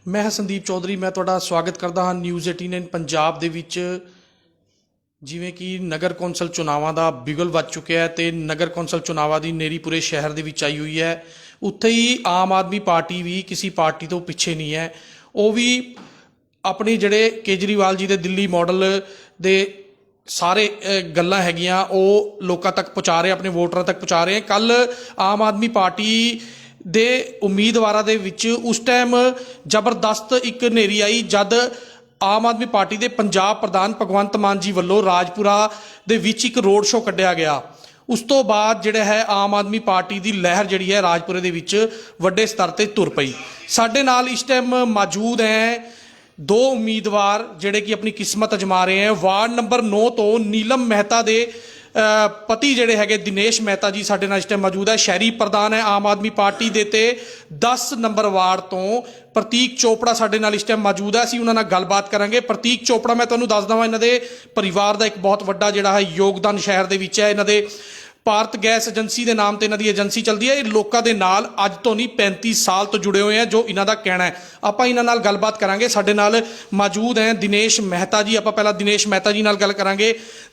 मैं ਹਾਂ ਸੰਦੀਪ ਚੌਧਰੀ। ਮੈਂ ਤੁਹਾਡਾ ਸਵਾਗਤ ਕਰਦਾ ਹਾਂ ਨਿਊਜ਼ 18 ਪੰਜਾਬ ਦੇ ਵਿੱਚ। ਜਿਵੇਂ ਕਿ ਨਗਰ ਕੌਂਸਲ ਚੁਣਾਵਾਂ ਦਾ ਬਿਗਲ ਵੱਜ ਚੁੱਕਿਆ ਹੈ ਤੇ ਨਗਰ ਕੌਂਸਲ ਚੁਣਾਵਾਂ ਦੀ ਨੇਰੀ ਪੂਰੇ ਸ਼ਹਿਰ ਦੇ ਵਿੱਚ ਆਈ ਹੋਈ ਹੈ। ਉੱਥੇ ਹੀ ਆਮ ਆਦਮੀ ਪਾਰਟੀ ਵੀ ਕਿਸੇ ਪਾਰਟੀ ਤੋਂ ਪਿੱਛੇ ਨਹੀਂ ਹੈ। ਉਹ ਵੀ ਆਪਣੀ ਜਿਹੜੇ ਕੇਜਰੀਵਾਲ ਜੀ ਦੇ ਦਿੱਲੀ ਮਾਡਲ ਦੇ ਸਾਰੇ ਗੱਲਾਂ ਹੈਗੀਆਂ ਉਹ ਲੋਕਾਂ ਤੱਕ ਪਹੁੰਚਾ ਰਹੇ, ਆਪਣੇ ਵੋਟਰਾਂ ਤੱਕ ਪਹੁੰਚਾ ਰਹੇ। ਕੱਲ੍ਹ ਆਮ ਆਦਮੀ ਪਾਰਟੀ ਦੇ ਉਮੀਦਵਾਰਾਂ ਦੇ ਵਿੱਚ ਉਸ ਟਾਈਮ ਜ਼ਬਰਦਸਤ ਇੱਕ ਹਨੇਰੀ ਆਈ ਜਦ ਆਮ ਆਦਮੀ ਪਾਰਟੀ ਦੇ ਪੰਜਾਬ ਪ੍ਰਧਾਨ ਭਗਵੰਤ ਮਾਨ ਜੀ ਵੱਲੋਂ ਰਾਜਪੁਰਾ ਦੇ ਵਿੱਚ ਇੱਕ ਰੋਡ ਸ਼ੋਅ ਕੱਢਿਆ ਗਿਆ। ਉਸ ਤੋਂ ਬਾਅਦ ਜਿਹੜਾ ਹੈ ਆਮ ਆਦਮੀ ਪਾਰਟੀ ਦੀ ਲਹਿਰ ਜਿਹੜੀ ਹੈ ਰਾਜਪੁਰੇ ਦੇ ਵਿੱਚ ਵੱਡੇ ਸਤਰ ਤੇ ਤੁਰ ਪਈ। ਸਾਡੇ ਨਾਲ ਇਸ ਟਾਈਮ ਮੌਜੂਦ ਹੈ ਦੋ ਉਮੀਦਵਾਰ ਜਿਹੜੇ ਕਿ ਆਪਣੀ ਕਿਸਮਤ ਅਜਮਾ ਰਹੇ ਹੈ। ਵਾਰਡ ਨੰਬਰ 9 ਤੋਂ ਨੀਲਮ ਮਹਿਤਾ ਦੇ ਪਤੀ ਜਿਹੜੇ ਹੈਗੇ ਦਿਨੇਸ਼ ਮਹਿਤਾ ਜੀ ਸਾਡੇ ਨਾਲ ਇਸ ਟਾਈਮ ਮੌਜੂਦ ਹੈ। ਸ਼ਹਿਰੀ ਪ੍ਰਧਾਨ ਹੈ ਆਮ ਆਦਮੀ ਪਾਰਟੀ ਦੇ ਤੇ 10 ਨੰਬਰ ਵਾਰਡ ਤੋਂ ਪ੍ਰਤੀਕ ਚੋਪੜਾ ਸਾਡੇ ਨਾਲ ਇਸ ਟਾਈਮ ਮੌਜੂਦ ਹੈ। ਅਸੀਂ ਉਹਨਾਂ ਨਾਲ ਗੱਲਬਾਤ ਕਰਾਂਗੇ। ਪ੍ਰਤੀਕ ਚੋਪੜਾ ਮੈਂ ਤੁਹਾਨੂੰ ਦੱਸ ਦਵਾਂ ਇਹਨਾਂ ਦੇ ਪਰਿਵਾਰ ਦਾ ਇੱਕ ਬਹੁਤ ਵੱਡਾ ਜਿਹੜਾ ਹੈ ਯੋਗਦਾਨ ਸ਼ਹਿਰ ਦੇ ਵਿੱਚ ਹੈ। ਇਹਨਾਂ ਦੇ ਭਾਰਤ ਗੈਸ ਏਜੰਸੀ ਦੇ ਨਾਮ ਤੇ ਇਹਨਾਂ ਦੀ ਏਜੰਸੀ ਚੱਲਦੀ ਹੈ। ਇਹ ਲੋਕਾਂ ਦੇ ਨਾਲ ਅੱਜ ਤੋਂ ਨਹੀਂ 35 ਸਾਲ ਤੋਂ ਜੁੜੇ ਹੋਏ ਆ ਜੋ ਇਹਨਾਂ ਦਾ ਕਹਿਣਾ ਹੈ। ਆਪਾਂ ਇਹਨਾਂ ਨਾਲ ਗੱਲਬਾਤ ਕਰਾਂਗੇ। ਸਾਡੇ ਨਾਲ ਮੌਜੂਦ ਹੈ ਦਿਨੇਸ਼ ਮਹਿਤਾ ਜੀ। ਆਪਾਂ ਪਹਿਲਾਂ ਦਿਨੇਸ਼ ਮਹਿਤਾ ਜੀ ਨਾਲ ਗੱਲ ਕਰਾਂਗੇ।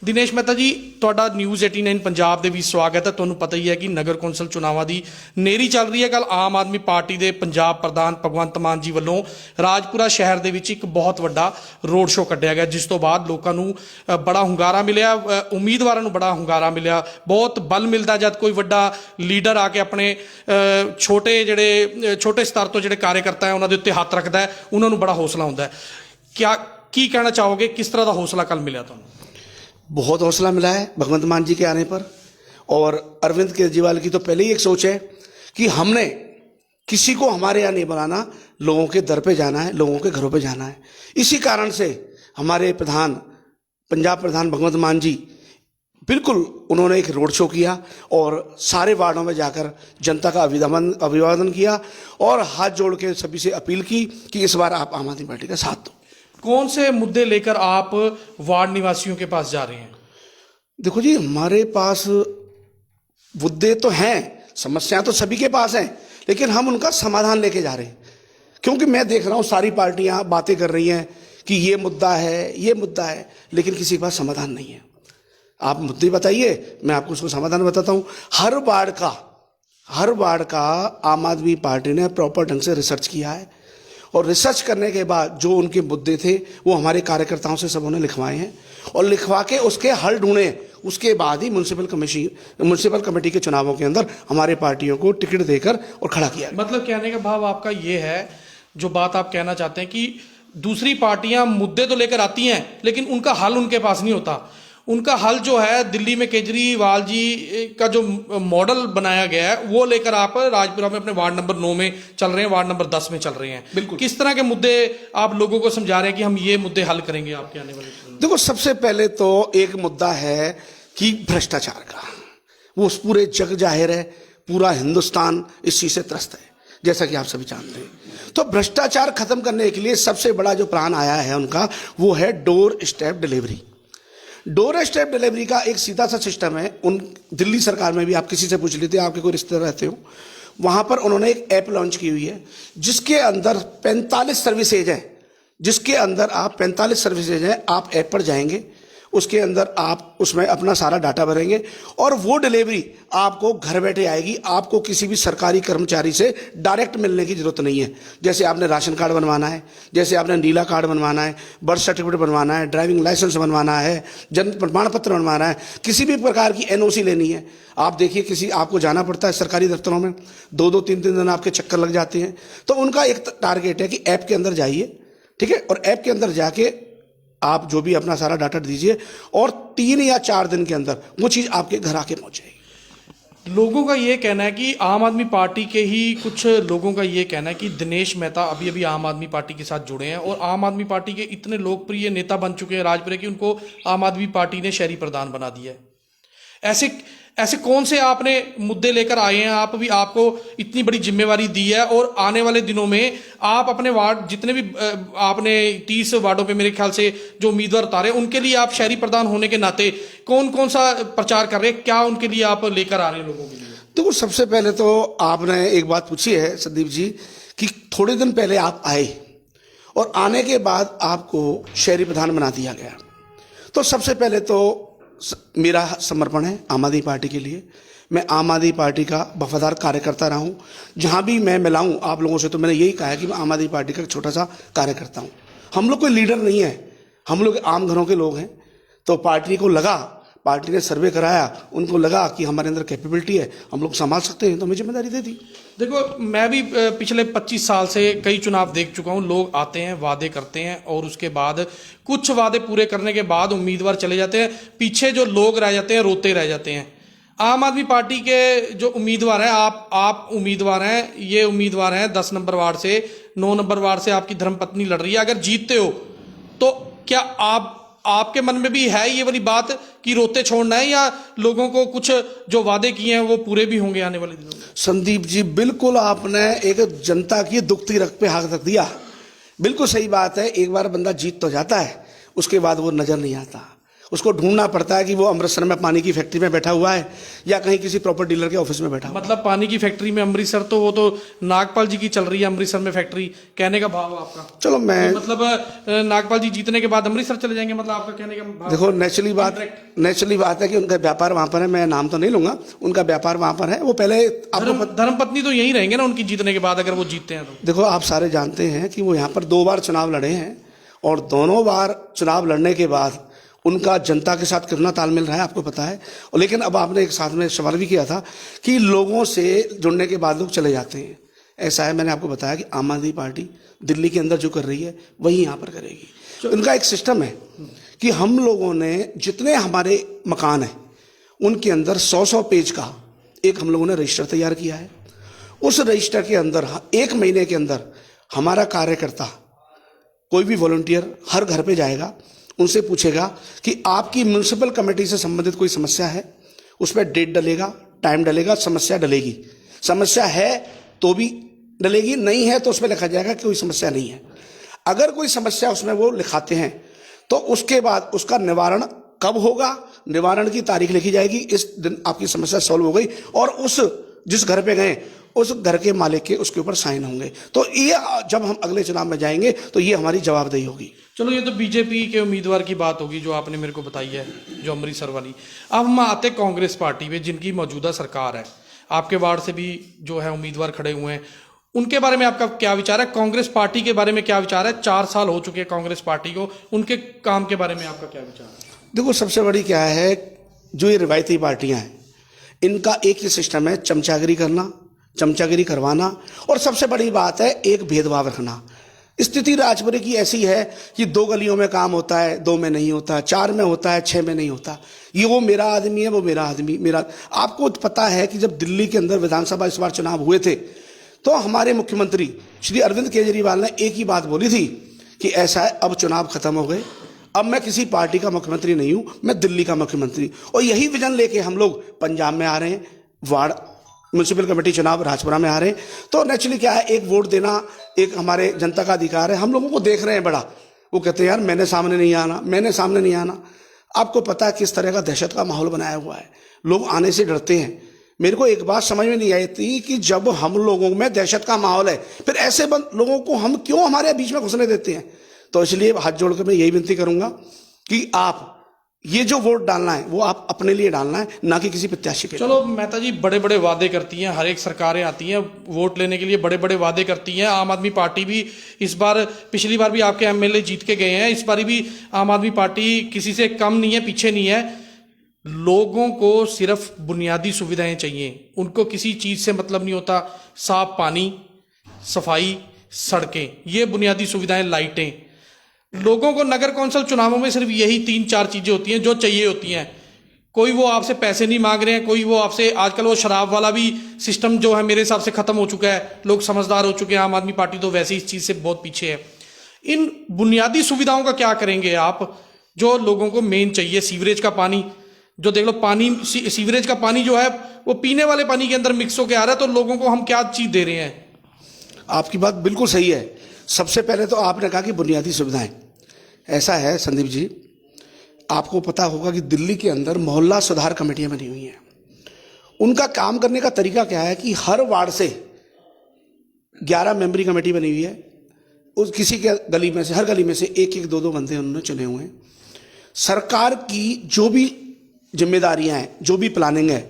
ਦਿਨੇਸ਼ ਮਹਿਤਾ ਜੀ, ਤੁਹਾਡਾ ਨਿਊਜ਼ 18 ਪੰਜਾਬ ਦੇ ਵੀ ਸਵਾਗਤ ਹੈ। ਤੁਹਾਨੂੰ ਪਤਾ ਹੀ ਹੈ ਕਿ ਨਗਰ ਕੌਂਸਲ ਚੁਣਾਵਾਂ ਦੀ ਨੇਰੀ ਚੱਲ ਰਹੀ ਹੈ। ਕੱਲ੍ਹ ਆਮ ਆਦਮੀ ਪਾਰਟੀ ਦੇ ਪੰਜਾਬ ਪ੍ਰਧਾਨ ਭਗਵੰਤ ਮਾਨ ਜੀ ਵੱਲੋਂ ਰਾਜਪੁਰਾ ਸ਼ਹਿਰ ਦੇ ਵਿੱਚ ਇੱਕ ਬਹੁਤ ਵੱਡਾ ਰੋਡ ਸ਼ੋਅ ਕੱਢਿਆ ਗਿਆ, ਜਿਸ ਤੋਂ ਬਾਅਦ ਲੋਕਾਂ ਨੂੰ ਬੜਾ ਹੁੰਗਾਰਾ ਮਿਲਿਆ, ਉਮੀਦਵਾਰਾਂ ਨੂੰ ਬੜਾ ਹੁੰਗਾਰਾ ਮਿਲਿਆ। ਬਹੁਤ ਬਲ ਮਿਲਦਾ ਜਦ ਕੋਈ ਵੱਡਾ ਲੀਡਰ ਆ ਕੇ ਆਪਣੇ ਛੋਟੇ ਸਤਰ ਤੋਂ ਜਿਹੜੇ ਕਾਰਜਕਰਤਾ ਹੈ ਉਹਨਾਂ ਦੇ ਉੱਤੇ ਹੱਥ ਰੱਖਦਾ ਹੈ, ਉਹਨਾਂ ਨੂੰ ਬੜਾ ਹੌਸਲਾ ਹੁੰਦਾ ਹੈ। ਕੀ ਕਹਿਣਾ ਚਾਹੋਗੇ, ਕਿਸ तरह ਦਾ ਹੌਸਲਾ ਕੱਲ ਮਿਲਿਆ ਤੁਹਾਨੂੰ? बहुत हौसला मिला है भगवंत मान जी के आने पर। और अरविंद केजरीवाल की तो पहले ही एक सोच है कि हमने किसी को हमारे यहाँ नहीं बनाना, लोगों के दर पे जाना है, लोगों के घरों पे जाना है। इसी कारण से हमारे पंजाब प्रधान भगवंत मान जी बिल्कुल उन्होंने एक रोड शो किया और सारे वार्डों में जाकर जनता का अभिवादन किया और हाथ जोड़ के सभी से अपील की कि इस बार आप आम आदमी पार्टी का साथ दो। कौन से मुद्दे लेकर आप वार्ड निवासियों के पास जा रहे हैं? देखो जी, हमारे पास मुद्दे तो हैं, समस्याएं तो सभी के पास हैं, लेकिन हम उनका समाधान लेके जा रहे हैं। क्योंकि मैं देख रहा हूं सारी पार्टियां बातें कर रही हैं कि ये मुद्दा है, ये मुद्दा है, लेकिन किसी के पास समाधान नहीं है। आप मुद्दे बताइए, मैं आपको उसको समाधान बताता हूं। हर वार्ड का आम आदमी पार्टी ने प्रॉपर ढंग से रिसर्च किया है और रिसर्च करने के बाद जो उनके मुद्दे थे वो हमारे कार्यकर्ताओं से सब उन्हें लिखवाए हैं और लिखवा के उसके हल ढूंढे। उसके बाद ही म्यूनसिपल कमेटी के चुनावों के अंदर हमारे पार्टियों को टिकट देकर और खड़ा किया। मतलब कहने का भाव आपका ये है, जो बात आप कहना चाहते हैं कि दूसरी पार्टियां मुद्दे तो लेकर आती हैं लेकिन उनका हल उनके पास नहीं होता। उनका हल जो है दिल्ली में केजरीवाल जी का जो मॉडल बनाया गया है वो लेकर आप राजपुरा में अपने वार्ड नंबर 9 में चल रहे हैं, वार्ड नंबर 10 में चल रहे हैं। बिल्कुल किस तरह के मुद्दे आप लोगों को समझा रहे हैं कि हम ये मुद्दे हल करेंगे आपके आने वाले? देखो, सबसे पहले तो एक मुद्दा है कि भ्रष्टाचार का, वो पूरे जग जाहिर है, पूरा हिंदुस्तान इस चीज से त्रस्त है, जैसा कि आप सभी जानते हैं। तो भ्रष्टाचार खत्म करने के लिए सबसे बड़ा जो प्लान आया है उनका वो है door step delivery. Door step delivery का एक सीधा सा सिस्टम है। दिल्ली सरकार में भी आप किसी से पूछ लेते, आपके कोई रिश्तेदार रहते हो, वहां पर उन्होंने एक ऐप लॉन्च की हुई है जिसके अंदर 45 सर्विसेज हैं, जिसके अंदर आप 45 सर्विसेज हैं। आप ऐप पर जाएंगे, उसके अंदर आप उसमें अपना सारा डाटा भरेंगे और वो डिलीवरी आपको घर बैठे आएगी। आपको किसी भी सरकारी कर्मचारी से डायरेक्ट मिलने की जरूरत नहीं है। जैसे आपने राशन कार्ड बनवाना है, जैसे आपने नीला कार्ड बनवाना है, बर्थ सर्टिफिकेट बनवाना है, ड्राइविंग लाइसेंस बनवाना है, जन्म प्रमाण पत्र बनवाना है, किसी भी प्रकार की एनओसी लेनी है। आप देखिए, आपको जाना पड़ता है सरकारी दफ्तरों में, 2-2, 3-3 दिन आपके चक्कर लग जाते हैं। तो उनका एक टारगेट है कि ऐप के अंदर जाइए, ठीक है, और ऐप के अंदर जाके आप जो भी अपना सारा डाटा दीजिए और 3 या 4 दिन के अंदर वो चीज़ आपके घर आके पहुंचेगी। लोगों का ये कहना है कि आम आदमी पार्टी के ही कुछ लोगों का ये कहना है कि दिनेश मेहता अभी अभी आम आदमी पार्टी के साथ जुड़े हैं और आम आदमी पार्टी के इतने लोकप्रिय नेता बन चुके हैं राजपुरे की, उनको आम आदमी पार्टी ने शहरी प्रधान बना दिया है। ऐसे कौन से आपने मुद्दे लेकर आए हैं? आपको इतनी बड़ी जिम्मेवारी दी है और आने वाले दिनों में आप अपने वार्ड जितने भी आपने 30 वार्डों पे मेरे ख्याल से जो उम्मीदवार उतारे उनके लिए आप शहरी प्रधान होने के नाते कौन कौन सा प्रचार कर रहे हैं, क्या उनके लिए आप लेकर आ रहे हैं लोगों के लिए? देखो, सबसे पहले तो आपने एक बात पूछी है संदीप जी कि थोड़े दिन पहले आप आए और आने के बाद आपको शहरी प्रधान बना दिया गया। तो सबसे पहले तो मेरा समर्पण है आम आदमी पार्टी के लिए। मैं आम आदमी पार्टी का वफादार कार्यकर्ता रहा हूँ। जहाँ भी मैं मिला हूँ आप लोगों से तो मैंने यही कहा है कि मैं आम आदमी पार्टी का एक छोटा सा कार्यकर्ता हूँ। हम लोग कोई लीडर नहीं है, हम लोग आम घरों के लोग हैं। तो पार्टी को लगा, पार्टी ने सर्वे कराया, उनको लगा कि हमारे अंदर कैपेबिलिटी है, हम लोग संभाल सकते हैं, तो हमें जिम्मेदारी दे दी। देखो, मैं भी पिछले 25 साल से कई चुनाव देख चुका हूँ। लोग आते हैं, वादे करते हैं और उसके बाद कुछ वादे पूरे करने के बाद उम्मीदवार चले जाते हैं, पीछे जो लोग रह जाते हैं रोते रह जाते हैं। आम आदमी पार्टी के जो उम्मीदवार हैं, आप उम्मीदवार हैं, ये उम्मीदवार हैं 10 नंबर वार्ड से, 9 नंबर वार्ड से आपकी धर्मपत्नी लड़ रही है। अगर जीतते हो तो क्या आपके मन में भी है ये वाली बात कि रोते छोड़ना है, या लोगों को कुछ जो वादे किए हैं वो पूरे भी होंगे आने वाले दिनों में? संदीप जी, बिल्कुल आपने एक जनता की दुखती रख पे हाथ रख दिया। बिल्कुल सही बात है। एक बार बंदा जीत तो जाता है, उसके बाद वो नजर नहीं आता। उसको ढूंढना पड़ता है कि वो अमृतसर में पानी की फैक्ट्री में बैठा हुआ है या कहीं किसी प्रॉपर्टी डीलर के ऑफिस में बैठा हुआ। मतलब पानी की फैक्ट्री में अमृतसर, तो वो तो नागपाल जी की चल रही है अमृतसर में फैक्ट्री, कहने का भाव आपका? चलो मैं तो मतलब नागपाल जी जीतने के बाद अमृतसर चले जाएंगे, मतलब आपका कहने का भाव? देखो, नेचुरली बात है कि उनका व्यापार वहां पर है। मैं नाम तो नहीं लूंगा, उनका व्यापार वहां पर है। वो पहले आपको धर्मपत्नी तो यहीं रहेंगे ना उनकी जीतने के बाद, अगर वो जीतते हैं तो? देखो, आप सारे जानते हैं कि वो यहाँ पर 2 बार चुनाव लड़े हैं और दोनों बार चुनाव लड़ने के बाद उनका जनता के साथ कितना तालमेल रहा है आपको पता है। और लेकिन अब आपने एक साथ में सवाल भी किया था कि लोगों से जुड़ने के बाद लोग चले जाते हैं। ऐसा है, मैंने आपको बताया कि आम आदमी पार्टी दिल्ली के अंदर जो कर रही है वही यहाँ पर करेगी। तो उनका एक सिस्टम है कि हम लोगों ने जितने हमारे मकान हैं उनके अंदर 100 पेज का एक हम लोगों ने रजिस्टर तैयार किया है। उस रजिस्टर के अंदर 1 महीने के अंदर हमारा कार्यकर्ता, कोई भी वॉलंटियर हर घर पे जाएगा, उनसे पूछेगा कि आपकी म्युनिसिपल कमेटी से संबंधित कोई समस्या है, उस पर डेट डलेगा, टाइम डलेगा, समस्या डलेगी। समस्या है तो भी डलेगी, नहीं है तो उसमें लिखा जाएगा कि कोई समस्या नहीं है। अगर कोई समस्या उसमें वो लिखाते हैं तो उसके बाद उसका निवारण कब होगा, निवारण की तारीख लिखी जाएगी, इस दिन आपकी समस्या सॉल्व हो गई, और उस जिस घर पे गए उस घर के मालिक के उसके ऊपर साइन होंगे। तो ये जब हम अगले चुनाव में जाएंगे तो ये हमारी जवाबदेही होगी। चलो, ये तो बीजेपी के उम्मीदवार की बात होगी जो आपने मेरे को बताई है, जो अमृतसर वाली। अब हम आते कांग्रेस पार्टी में, जिनकी मौजूदा सरकार है, आपके वार्ड से भी जो है उम्मीदवार खड़े हुए हैं, उनके बारे में आपका क्या विचार है? कांग्रेस पार्टी के बारे में क्या विचार है? 4 साल हो चुके हैं कांग्रेस पार्टी को, उनके काम के बारे में आपका क्या विचार है? देखो, सबसे बड़ी क्या है, जो ये रिवायती पार्टियां हैं इनका एक ही सिस्टम है, चमचागिरी करना, चमचागिरी करवाना, और सबसे बड़ी बात है एक भेदभाव रखना। स्थिति राजपुरी की ऐसी है कि 2 गलियों में काम होता है, 2 में नहीं होता, 4 में होता है, 6 में नहीं होता। ये वो मेरा आदमी है, वो मेरा आदमी मेरा। आपको पता है कि जब दिल्ली के अंदर विधानसभा इस बार चुनाव हुए थे तो हमारे मुख्यमंत्री श्री अरविंद केजरीवाल ने एक ही बात बोली थी कि ऐसा है, अब चुनाव खत्म हो गए, अब मैं किसी पार्टी का मुख्यमंत्री नहीं हूं, मैं दिल्ली का मुख्यमंत्री। और यही विजन लेके हम लोग पंजाब में आ रहे हैं, वार्ड म्यूनसिपल कमेटी चुनाव राजपुरा में आ रहे हैं। तो नेचुरली क्या है, एक वोट देना एक हमारे जनता का अधिकार है। हम लोगों को देख रहे हैं बड़ा, वो कहते हैं यार मैंने सामने नहीं आना, मैंने सामने नहीं आना। आपको पता है किस तरह का दहशत का माहौल बनाया हुआ है, लोग आने से डरते हैं। मेरे को एक बात समझ में नहीं आई थी कि जब हम लोगों में दहशत का माहौल है, फिर ऐसे लोगों को हम क्यों हमारे बीच में घुसने देते हैं? तो इसलिए हाथ जोड़कर मैं यही विनती करूंगा कि आप ये जो वोट डालना है वो आप अपने लिए डालना है, ना कि किसी प्रत्याशी पे। चलो मेहता जी, बड़े बड़े वादे करती हैं, हर एक सरकारें आती हैं वोट लेने के लिए, बड़े बड़े वादे करती हैं। आम आदमी पार्टी भी इस बार, पिछली बार भी आपके एमएलए जीत के गए हैं, इस बार भी आम आदमी पार्टी किसी से कम नहीं है, पीछे नहीं है। लोगों को सिर्फ बुनियादी सुविधाएं चाहिए, उनको किसी चीज से मतलब नहीं होता। साफ पानी, सफाई, सड़कें, ये बुनियादी सुविधाएं, लाइटें। लोगों को नगर कौंसिल चुनावों में सिर्फ यही 3-4 चीजें होती हैं जो चाहिए होती हैं। कोई वो आपसे पैसे नहीं मांग रहे हैं, कोई वो आपसे, आजकल वो शराब वाला भी सिस्टम जो है मेरे हिसाब से खत्म हो चुका है, लोग समझदार हो चुके हैं। आम आदमी पार्टी तो वैसे इस चीज से बहुत पीछे है। इन बुनियादी सुविधाओं का क्या करेंगे आप, जो लोगों को मेन चाहिए? सीवरेज का पानी, जो देख लो पानी, सीवरेज का पानी जो है वो पीने वाले पानी के अंदर मिक्स होकर आ रहा है, तो लोगों को हम क्या चीज दे रहे हैं? आपकी बात बिल्कुल सही है। सबसे पहले तो आपने कहा कि बुनियादी सुविधाएं। ऐसा है संदीप जी, आपको पता होगा कि दिल्ली के अंदर मोहल्ला सुधार कमेटियां बनी हुई हैं। उनका काम करने का तरीका क्या है कि हर वार्ड से 11 मेंबरी कमेटी बनी हुई है, उस किसी के गली में से, हर गली में से एक एक दो दो बंदे उन्होंने चुने हुए हैं। सरकार की जो भी जिम्मेदारियां हैं, जो भी प्लानिंग है,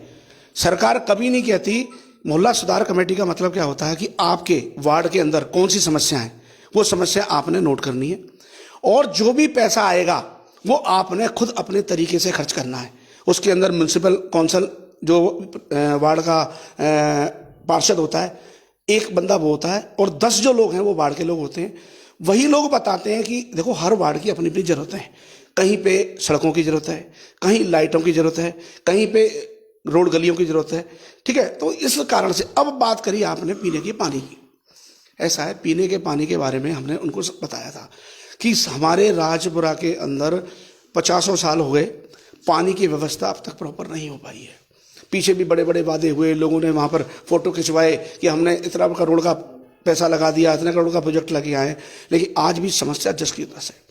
सरकार कभी नहीं कहती। मोहल्ला सुधार कमेटी का मतलब क्या होता है कि आपके वार्ड के अंदर कौन सी समस्या है, वो समस्या आपने नोट करनी है और जो भी पैसा आएगा वो आपने खुद अपने तरीके से खर्च करना है। उसके अंदर म्यूनसिपल कौंसिल जो वार्ड का पार्षद होता है, एक बंदा वो होता है और 10 जो लोग हैं वो वार्ड के लोग होते हैं। वही लोग बताते हैं कि देखो हर वार्ड की अपनी अपनी जरूरतें हैं। कहीं पे सड़कों की जरूरत है, कहीं लाइटों की जरूरत है, कहीं पे रोड गलियों की जरूरत है, ठीक है। तो इस कारण से अब बात करी आपने पीने के पानी की। ऐसा है, पीने के पानी के बारे में हमने उनको बताया था कि हमारे राजपुरा के अंदर 50 साल हो गए, पानी की व्यवस्था अब तक प्रॉपर नहीं हो पाई है। पीछे भी बड़े बड़े वादे हुए, लोगों ने वहाँ पर फोटो खिंचवाए कि हमने इतना करोड़ का पैसा लगा दिया, इतने करोड़ का प्रोजेक्ट लगे आए, लेकिन आज भी समस्या जस की तस है।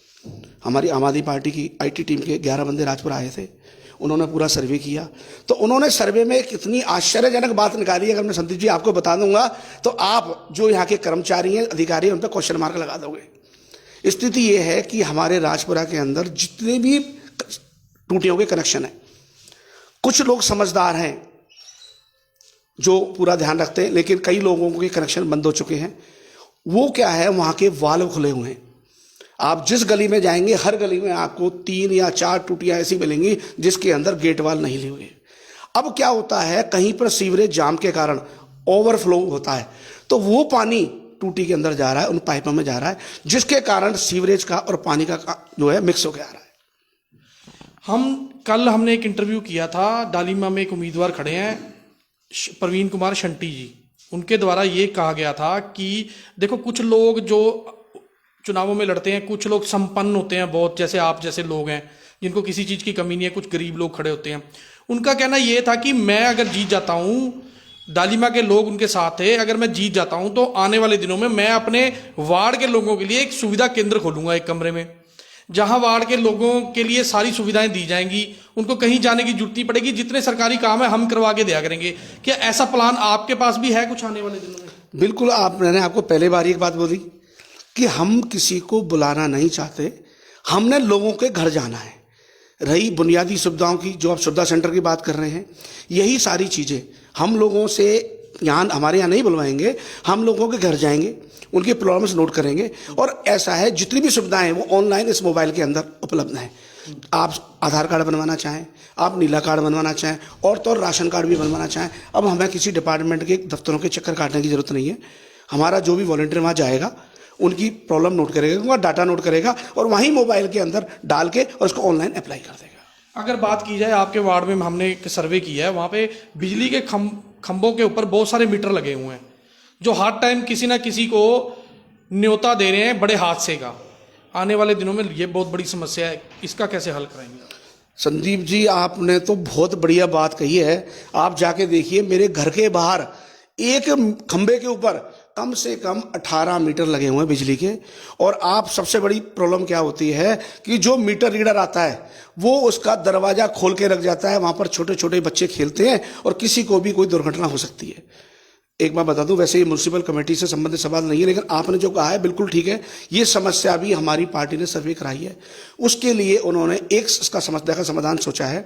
हमारी आम आदमी पार्टी की IT टीम के 11 बंदे राजपुरा आए थे, उन्होंने पूरा सर्वे किया। तो उन्होंने सर्वे में कितनी आश्चर्यजनक बात निकाली है, अगर मैं संदीप जी आपको बता दूंगा तो आप जो यहाँ के कर्मचारी हैं, अधिकारी हैं, उन पर क्वेश्चन मार्क लगा दोगे। स्थिति ये है कि हमारे राजपुरा के अंदर जितने भी टूटियों के कनेक्शन है, कुछ लोग समझदार हैं जो पूरा ध्यान रखते हैं, लेकिन कई लोगों के कनेक्शन बंद हो चुके हैं। वो क्या है, वहाँ के वाल्व खुले हुए हैं। आप जिस गली में जाएंगे, हर गली में आपको 3 या 4 टूटियां ऐसी मिलेंगी जिसके अंदर गेट वाल नहीं लिए हुए। अब क्या होता है, कहीं पर सीवरेज जाम के कारण ओवरफ्लो होता है, तो वो पानी टूटी के अंदर जा रहा है, उन पाइपों में जा रहा है, जिसके कारण सीवरेज का और पानी का जो है मिक्स होकर आ रहा है। हमने एक इंटरव्यू किया था, डालीमा में एक उम्मीदवार खड़े हैं प्रवीण कुमार शंटी जी, उनके द्वारा ये कहा गया था कि देखो कुछ लोग जो चुनावों में लड़ते हैं, कुछ लोग संपन्न होते हैं बहुत, जैसे आप जैसे लोग हैं जिनको किसी चीज़ की कमी नहीं है, कुछ गरीब लोग खड़े होते हैं। उनका कहना ये था कि मैं अगर जीत जाता हूँ, डालीमा के लोग उनके साथ थे, अगर मैं जीत जाता हूँ तो आने वाले दिनों में मैं अपने वार्ड के लोगों के लिए एक सुविधा केंद्र खोलूंगा, एक कमरे में, जहां वार्ड के लोगों के लिए सारी सुविधाएं दी जाएंगी, उनको कहीं जाने की जरूरत नहीं पड़ेगी, जितने सरकारी काम है हम करवा के दिया करेंगे। क्या ऐसा प्लान आपके पास भी है कुछ आने वाले दिनों में? बिल्कुल, मैंने आपको पहले बार एक बात बोली कि हम किसी को बुलाना नहीं चाहते, हमने लोगों के घर जाना है। रही बुनियादी सुविधाओं की, जो आप सुविधा सेंटर की बात कर रहे हैं, यही सारी चीज़ें हम लोगों से यहाँ, हमारे यहाँ नहीं बुलवाएंगे, हम लोगों के घर जाएंगे, उनकी प्रॉब्लम्स नोट करेंगे। और ऐसा है, जितनी भी सुविधाएं हैं वो ऑनलाइन इस मोबाइल के अंदर उपलब्ध हैं। आप आधार कार्ड बनवाना चाहें, आप नीला कार्ड बनवाना चाहें, और तो और राशन कार्ड भी बनवाना चाहें, अब हमें किसी डिपार्टमेंट के दफ्तरों के चक्कर काटने की जरूरत नहीं है। हमारा जो भी वॉलंटियर वहाँ जाएगा, उनकी प्रॉब्लम नोट करेगा, उनका डाटा नोट करेगा और वहीं मोबाइल के अंदर डाल के और उसको ऑनलाइन अप्लाई कर देगा। अगर बात की जाए आपके वार्ड में, हमने एक सर्वे किया है, वहाँ पे बिजली के खंभों के ऊपर बहुत सारे मीटर लगे हुए हैं जो हर टाइम किसी ना किसी को न्योता दे रहे हैं बड़े हादसे का। आने वाले दिनों में ये बहुत बड़ी समस्या है, इसका कैसे हल कराएंगे? संदीप जी, आपने तो बहुत बढ़िया बात कही है। आप जाके देखिए, मेरे घर के बाहर एक खंबे के ऊपर कम से कम 18 मीटर लगे हुए हैं बिजली के। और आप, सबसे बड़ी प्रॉब्लम क्या होती है कि जो मीटर रीडर आता है वो उसका दरवाजा खोल के रख जाता है, वहां पर छोटे छोटे बच्चे खेलते हैं और किसी को भी कोई दुर्घटना हो सकती है। एक बात बता दूं, वैसे ये म्यूनसिपल कमेटी से संबंधित सवाल नहीं है, लेकिन आपने जो कहा है बिल्कुल ठीक है। ये समस्या भी हमारी पार्टी ने सर्वे कराई है। उसके लिए उन्होंने एक इसका समस्या का समाधान सोचा है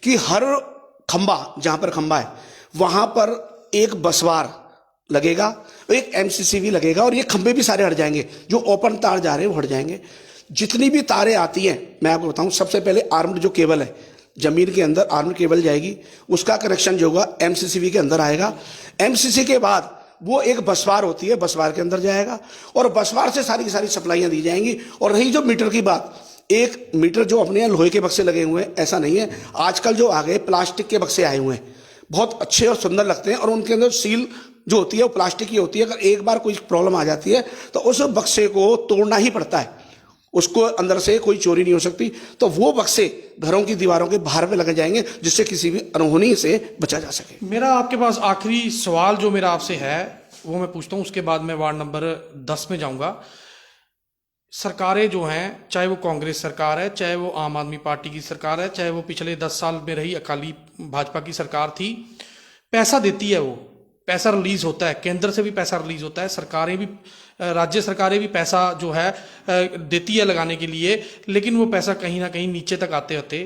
कि हर खंबा, जहां पर खंबा है वहां पर एक बसवार लगेगा, एक MCC भी लगेगा और ये खंबे भी सारे हट जाएंगे। जो ओपन तार जा रहे हैं वो हट जाएंगे। जितनी भी तारें आती हैं, मैं आपको बताऊं, सबसे पहले आर्म्ड जो केबल है, जमीन के अंदर आर्म्ड केबल जाएगी, उसका कनेक्शन जो होगा MCCB के अंदर आएगा। MCC के बाद वो एक बसवार होती है, बसवार के अंदर जाएगा और बसवार से सारी की सारी सप्लाइयां दी जाएंगी। और रही जो मीटर की बात, एक मीटर जो अपने यहाँ लोहे के बक्से लगे हुए हैं, ऐसा नहीं है। आजकल जो आ गए प्लास्टिक के बक्से आए हुए हैं, बहुत अच्छे और सुंदर लगते हैं और उनके अंदर सील जो होती है वो प्लास्टिक की होती है। अगर एक बार कोई प्रॉब्लम आ जाती है तो उस बक्से को तोड़ना ही पड़ता है, उसको अंदर से कोई चोरी नहीं हो सकती। तो वो बक्से घरों की दीवारों के बाहर पे लगे जाएंगे, जिससे किसी भी अनहोनी से बचा जा सके। मेरा आपके पास आखिरी सवाल जो मेरा आपसे है वो मैं पूछता हूँ, उसके बाद मैं वार्ड नंबर 10 में जाऊंगा। सरकारें जो हैं, चाहे वो कांग्रेस सरकार है, चाहे वो आम आदमी पार्टी की सरकार है, चाहे वो पिछले 10 साल में रही अकाली भाजपा की सरकार थी, पैसा देती है, वो पैसा रिलीज होता है, केंद्र से भी पैसा रिलीज होता है, सरकारें भी, राज्य सरकारें भी पैसा जो है देती है लगाने के लिए, लेकिन वो पैसा कहीं ना कहीं नीचे तक आते आते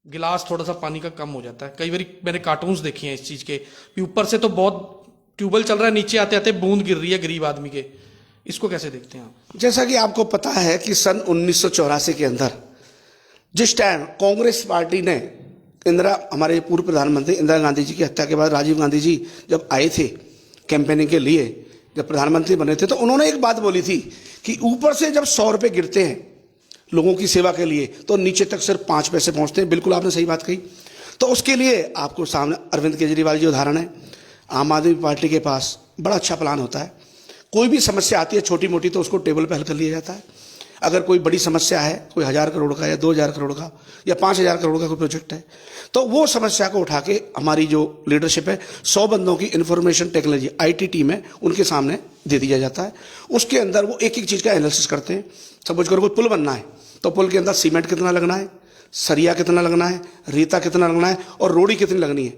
गिलास थोड़ा सा पानी का कम हो जाता है। कई बार मैंने कार्टून्स देखे हैं इस चीज़ के कि ऊपर से तो बहुत ट्यूबवेल चल रहा है, नीचे आते आते बूंद गिर रही है गरीब आदमी के। इसको कैसे देखते हैं आप? जैसा कि आपको पता है कि सन 1984 के अंदर जिस टाइम कांग्रेस पार्टी ने हमारे पूर्व प्रधानमंत्री इंदिरा गांधी जी की हत्या के बाद राजीव गांधी जी जब आए थे कैंपेनिंग के लिए, जब प्रधानमंत्री बने थे, तो उन्होंने एक बात बोली थी कि ऊपर से जब 100 रुपये गिरते हैं लोगों की सेवा के लिए तो नीचे तक सिर्फ 5 पैसे पहुंचते हैं। बिल्कुल आपने सही बात कही। तो उसके लिए आपको सामने अरविंद केजरीवाल जी उदाहरण है। आम आदमी पार्टी के पास बड़ा अच्छा प्लान होता है। कोई भी समस्या आती है छोटी मोटी तो उसको टेबल पर हल कर लिया जाता है। अगर कोई बड़ी समस्या है, कोई 1000 करोड़ का या 2000 करोड़ का या 5000 करोड़ का कोई प्रोजेक्ट है, तो वो समस्या को उठा के हमारी जो लीडरशिप है, 100 बंदों की इंफॉर्मेशन टेक्नोलॉजी IT टीम है, उनके सामने दे दिया जाता है। उसके अंदर वो एक एक चीज़ का एनालिसिस करते हैं। सपोज करो कोई पुल बनना है तो पुल के अंदर सीमेंट कितना लगना है, सरिया कितना लगना है, रेता कितना लगना है और रोड़ी कितनी लगनी है,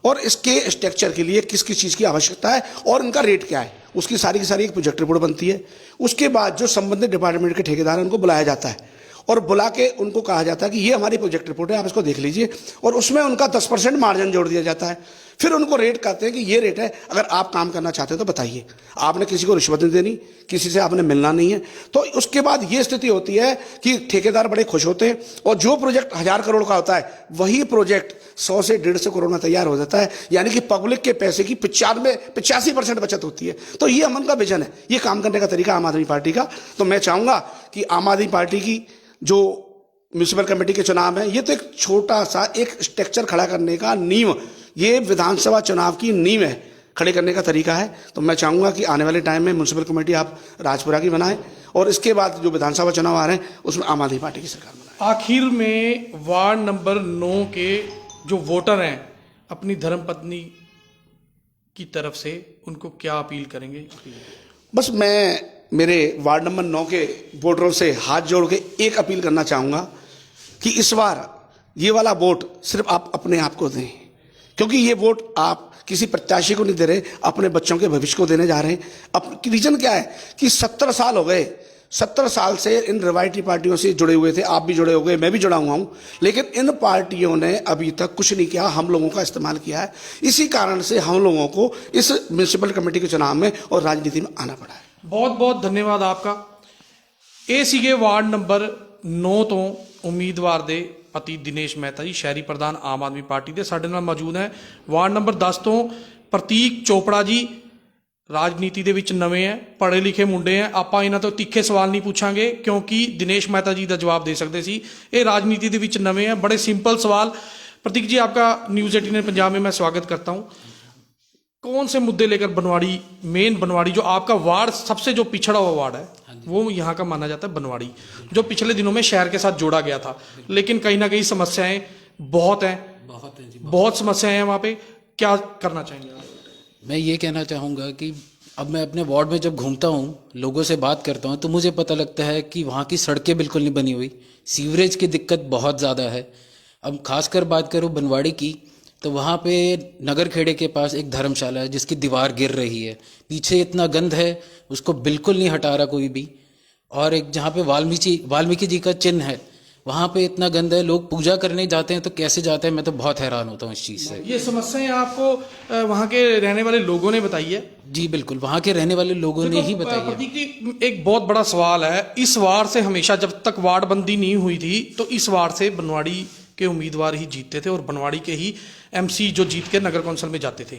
और इसके स्ट्रक्चर के लिए किस किस चीज़ की आवश्यकता है और इनका रेट क्या है, उसकी सारी की सारी एक प्रोजेक्ट रिपोर्ट बनती है। उसके बाद जो संबंधित डिपार्टमेंट के ठेकेदार हैं उनको बुलाया जाता है और बुला के उनको कहा जाता है कि ये हमारी प्रोजेक्ट रिपोर्ट है, आप इसको देख लीजिए, और उसमें उनका 10% मार्जिन जोड़ दिया जाता है। फिर उनको रेट कहते हैं कि ये रेट है, अगर आप काम करना चाहते हैं तो बताइए। आपने किसी को रिश्वत नहीं देनी, किसी से आपने मिलना नहीं है। तो उसके बाद ये स्थिति होती है कि ठेकेदार बड़े खुश होते हैं और जो प्रोजेक्ट 1000 करोड़ का होता है वही प्रोजेक्ट 100 से 150 करोड़ में तैयार हो जाता है। यानी कि पब्लिक के पैसे की 85% बचत होती है। तो ये अमन का विजन है, ये काम करने का तरीका आम आदमी पार्टी का। तो मैं चाहूंगा कि आम आदमी पार्टी की जो म्यूनिसिपल कमेटी के चुनाव है, ये तो एक छोटा सा एक स्ट्रक्चर खड़ा करने का नींव, ये विधानसभा चुनाव की नींव है, खड़े करने का तरीका है। तो मैं चाहूंगा कि आने वाले टाइम में म्यूनिसिपल कमेटी आप राजपुरा की बनाएं और इसके बाद जो विधानसभा चुनाव आ रहे हैं उसमें आम आदमी पार्टी की सरकार बनाए। आखिर में वार्ड नंबर 9 के जो वोटर हैं अपनी धर्मपत्नी की तरफ से उनको क्या अपील करेंगे? बस मैं मेरे वार्ड नंबर 9 के वोटरों से हाथ जोड़ के एक अपील करना चाहूंगा कि इस बार ये वाला वोट सिर्फ आप अपने आप को दें, क्योंकि ये वोट आप किसी प्रत्याशी को नहीं दे रहे, अपने बच्चों के भविष्य को देने जा रहे हैं। रीजन क्या है कि 70 साल हो गए, 70 साल से इन रिवायती पार्टियों से जुड़े हुए थे, आप भी जुड़े हो गए, मैं भी जुड़ा हुआ हूं, लेकिन इन पार्टियों ने अभी तक कुछ नहीं किया, हम लोगों का इस्तेमाल किया है। इसी कारण से हम लोगों को इस म्यूनिसिपल कमेटी के चुनाव में और राजनीति में आना पड़ा है। बहुत बहुत धन्यवाद आपका। ਇਹ ਸੀਗੇ ਵਾਰਡ ਨੰਬਰ 9 ਤੋਂ ਉਮੀਦਵਾਰ ਦੇ ਪਤੀ ਦਿਨੇਸ਼ ਮਹਿਤਾ ਜੀ, ਸ਼ਹਿਰੀ ਪ੍ਰਧਾਨ ਆਮ ਆਦਮੀ ਪਾਰਟੀ ਦੇ। ਸਾਡੇ ਨਾਲ ਮੌਜੂਦ ਹੈ ਵਾਰਡ ਨੰਬਰ 10 ਤੋਂ ਪ੍ਰਤੀਕ ਚੋਪੜਾ ਜੀ, ਰਾਜਨੀਤੀ ਦੇ ਵਿੱਚ ਨਵੇਂ ਹੈ, ਪੜ੍ਹੇ ਲਿਖੇ ਮੁੰਡੇ ਹੈ। ਆਪਾਂ ਇਹਨਾਂ ਤੋਂ ਤਿੱਖੇ ਸਵਾਲ ਨਹੀਂ ਪੁੱਛਾਂਗੇ ਕਿਉਂਕਿ ਦਿਨੇਸ਼ ਮਹਿਤਾ ਜੀ ਦਾ ਜਵਾਬ ਦੇ ਸਕਦੇ ਸੀ, ਇਹ ਰਾਜਨੀਤੀ ਦੇ ਵਿੱਚ नवे हैं। बड़े सिंपल सवाल। प्रतीक जी, आपका न्यूज़ 18 पंजाब में मैं स्वागत करता हूँ। कौन से मुद्दे लेकर बनवाड़ी, मेन बनवाड़ी जो आपका वार्ड सबसे जो पिछड़ा हुआ वार्ड है वो यहाँ का माना जाता है बनवाड़ी, जो पिछले दिनों में शहर के साथ जोड़ा गया था, लेकिन कहीं ना कहीं समस्याएं बहुत हैं, बहुत समस्याएं हैं वहाँ पे। क्या करना चाहेंगे आप? मैं ये कहना चाहूँगा कि अब मैं अपने वार्ड में जब घूमता हूँ, लोगों से बात करता हूँ, तो मुझे पता लगता है कि वहाँ की सड़कें बिल्कुल नहीं बनी हुई, सीवरेज की दिक्कत बहुत ज़्यादा है। अब खासकर बात करूँ बनवाड़ी की, तो वहाँ पे नगर खेड़े के पास एक धर्मशाला है जिसकी दीवार गिर रही है, पीछे इतना गंद है उसको बिल्कुल नहीं हटा रहा कोई भी। और एक जहाँ पे वाल्मीकि जी का चिन्ह है, वहाँ पे इतना गंद है, लोग पूजा करने जाते हैं तो कैसे जाते हैं, मैं तो बहुत हैरान होता हूँ इस चीज़ से। ये समस्याएं आपको वहाँ के रहने वाले लोगों ने बताई है? जी बिल्कुल, वहाँ के रहने वाले लोगों ने ही बताई है। प्रतीक जी, एक बहुत बड़ा सवाल है, इस वार्ड से हमेशा जब तक वार्ड बंदी नहीं हुई थी तो इस वार्ड से बनवाड़ी के उम्मीदवार ही जीतते थे और बनवाड़ी के ही MC जो जीत के नगर कौंसिल में जाते थे।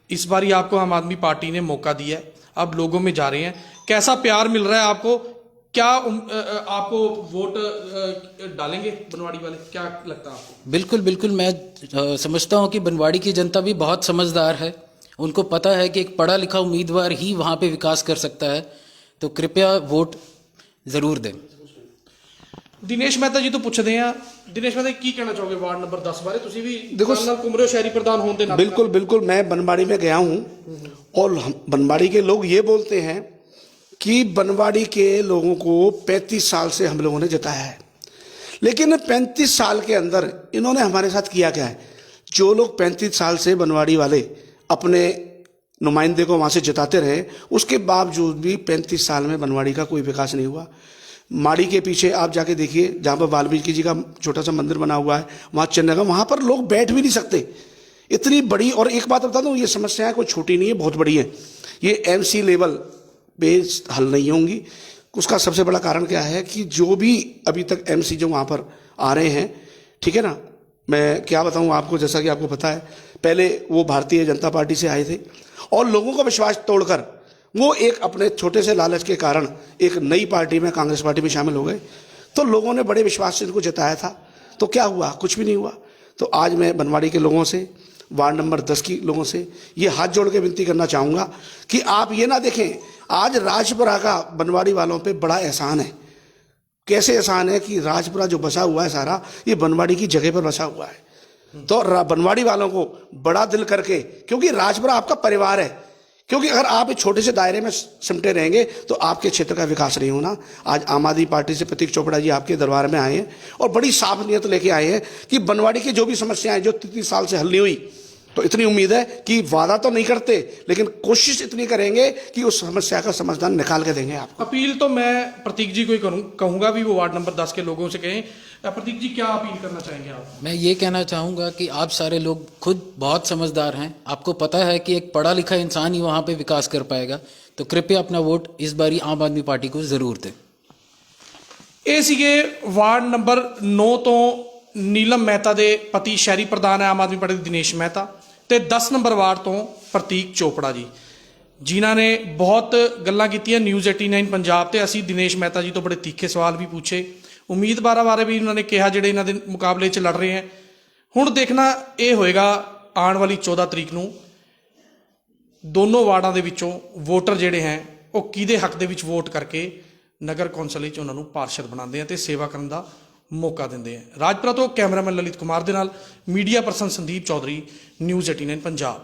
इस बार ही आपको आम आदमी पार्टी ने मौका दिया है, अब लोगों में जा रहे हैं, कैसा प्यार मिल रहा है आपको? क्या आपको वोट डालेंगे बनवाड़ी वाले, क्या लगता है आपको? बिल्कुल बिल्कुल, मैं समझता हूँ कि बनवाड़ी की जनता भी बहुत समझदार है, उनको पता है कि एक पढ़ा लिखा उम्मीदवार ही वहाँ पे विकास कर सकता है, तो कृपया वोट ज़रूर दें। दिनेश मेहता जी तो पूछते हैं, दिनेश मेहता की कहना चाहोगे वार्ड नंबर 10 बारे? तुसी भी देखो कुमरे शहरी प्रधान होने ना। बिल्कुल बिल्कुल, मैं बनवाड़ी में गया हूँ और बनवाड़ी के लोग ये बोलते हैं कि बनवाड़ी के लोगों को 35 साल से हम लोगों ने जिताया है, लेकिन 35 साल के अंदर इन्होंने हमारे साथ किया क्या है? जो लोग 35 साल से बनवाड़ी वाले अपने नुमाइंदे को वहाँ से जिताते रहे, उसके बावजूद भी 35 साल में बनवाड़ी का कोई विकास नहीं हुआ। माड़ी के पीछे आप जाके देखिए, जहाँ पर वाल्मीकि जी का छोटा सा मंदिर बना हुआ है, वहाँ चन्नगा, वहाँ पर लोग बैठ भी नहीं सकते, इतनी बड़ी। और एक बात बता दूँ, ये समस्याएं कोई छोटी नहीं है, बहुत बड़ी है। ये एमसी लेवल पे हल नहीं होंगी। उसका सबसे बड़ा कारण क्या है कि जो भी अभी तक एमसी जो वहाँ पर आ रहे हैं, ठीक है ना, मैं क्या बताऊँ आपको, जैसा कि आपको पता है, पहले वो भारतीय जनता पार्टी से आए थे और लोगों का विश्वास तोड़कर वो एक अपने छोटे से लालच के कारण एक नई पार्टी में, कांग्रेस पार्टी में शामिल हो गए। तो लोगों ने बड़े विश्वास से इनको जिताया था, तो क्या हुआ? कुछ भी नहीं हुआ। तो आज मैं बनवाड़ी के लोगों से, वार्ड नंबर 10 की लोगों से ये हाथ जोड़ के विनती करना चाहूँगा कि आप ये ना देखें, आज राजपुरा का बनवाड़ी वालों पे बड़ा एहसान है। कैसे एहसान है कि राजपुरा जो बसा हुआ है सारा, ये बनवाड़ी की जगह पर बसा हुआ है। तो बनवाड़ी वालों को बड़ा दिल करके, क्योंकि राजपुरा आपका परिवार है, क्योंकि अगर आप एक छोटे से दायरे में सिमटे रहेंगे तो आपके क्षेत्र का विकास नहीं होना। आज आम आदमी पार्टी से प्रतीक चोपड़ा जी आपके दरबार में आए हैं और बड़ी साफ नियत लेके आए हैं कि बनवाड़ी की जो भी समस्याएं जो 30 साल से हल नहीं हुई, तो इतनी उम्मीद है कि वादा तो नहीं करते लेकिन कोशिश इतनी करेंगे कि उस समस्या का समाधान निकाल के देंगे आपको। अपील तो मैं प्रतीक जी को ही कहूंगा भी वो वार्ड नंबर 10 के लोगों से कहें। प्रतीक जी, क्या अपील करना चाहेंगे आप? मैं ये कहना चाहूँगा कि आप सारे लोग खुद बहुत समझदार हैं, आपको पता है कि एक पढ़ा लिखा इंसान ही वहाँ पे विकास कर पाएगा, तो कृपया अपना वोट इस बारी आम आदमी पार्टी को ज़रूर दें। ਇਹ ਸੀਗੇ ਵਾਰਡ ਨੰਬਰ 9 ਤੋਂ ਨੀਲਮ ਮਹਿਤਾ ਦੇ ਪਤੀ ਸ਼ਹਿਰੀ ਪ੍ਰਧਾਨ ਹੈ ਆਮ ਆਦਮੀ ਪਾਰਟੀ ਦੇ ਦਿਨੇਸ਼ ਮਹਿਤਾ, ਤੇ 10 ਨੰਬਰ ਵਾਰਡ ਤੋਂ ਪ੍ਰਤੀਕ ਚੋਪੜਾ ਜੀ, ਜਿਨ੍ਹਾਂ ਨੇ ਬਹੁਤ ਗੱਲਾਂ ਕੀਤੀਆਂ ਨਿਊਜ਼ 89 ਪੰਜਾਬ ਤੇ। ਅਸੀਂ ਦਿਨੇਸ਼ ਮਹਿਤਾ ਜੀ ਤੋਂ ਬੜੇ ਤਿੱਖੇ ਸਵਾਲ ਵੀ ਪੁੱਛੇ, ਉਮੀਦਵਾਰਾਂ ਬਾਰੇ ਵੀ ਉਹਨਾਂ ਨੇ ਕਿਹਾ ਜਿਹੜੇ ਇਹਨਾਂ ਦੇ ਮੁਕਾਬਲੇ 'ਚ ਲੜ ਰਹੇ ਹੈ। ਹੁਣ ਦੇਖਣਾ ਇਹ ਹੋਏਗਾ ਆਉਣ ਵਾਲੀ 14 ਤਰੀਕ ਨੂੰ ਦੋਨੋਂ ਵਾਰਡਾਂ ਦੇ ਵਿੱਚੋਂ ਵੋਟਰ ਜਿਹੜੇ ਹੈ ਉਹ ਕਿਹਦੇ ਹੱਕ ਦੇ ਵਿੱਚ ਵੋਟ ਕਰਕੇ ਨਗਰ ਕੌਂਸਲ ਵਿੱਚ ਉਹਨਾਂ ਨੂੰ ਪਾਰਸ਼ਦ ਬਣਾਉਂਦੇ ਆ ਤੇ ਸੇਵਾ ਕਰਨ ਦਾ ਮੌਕਾ ਦਿੰਦੇ ਆ। ਰਾਜਪੁਰਾ ਤੋਂ ਕੈਮਰਾਮੈਨ ਲਲਿਤ ਕੁਮਾਰ ਦੇ ਨਾਲ media person Sandeep Chaudhary, news 89 Punjab.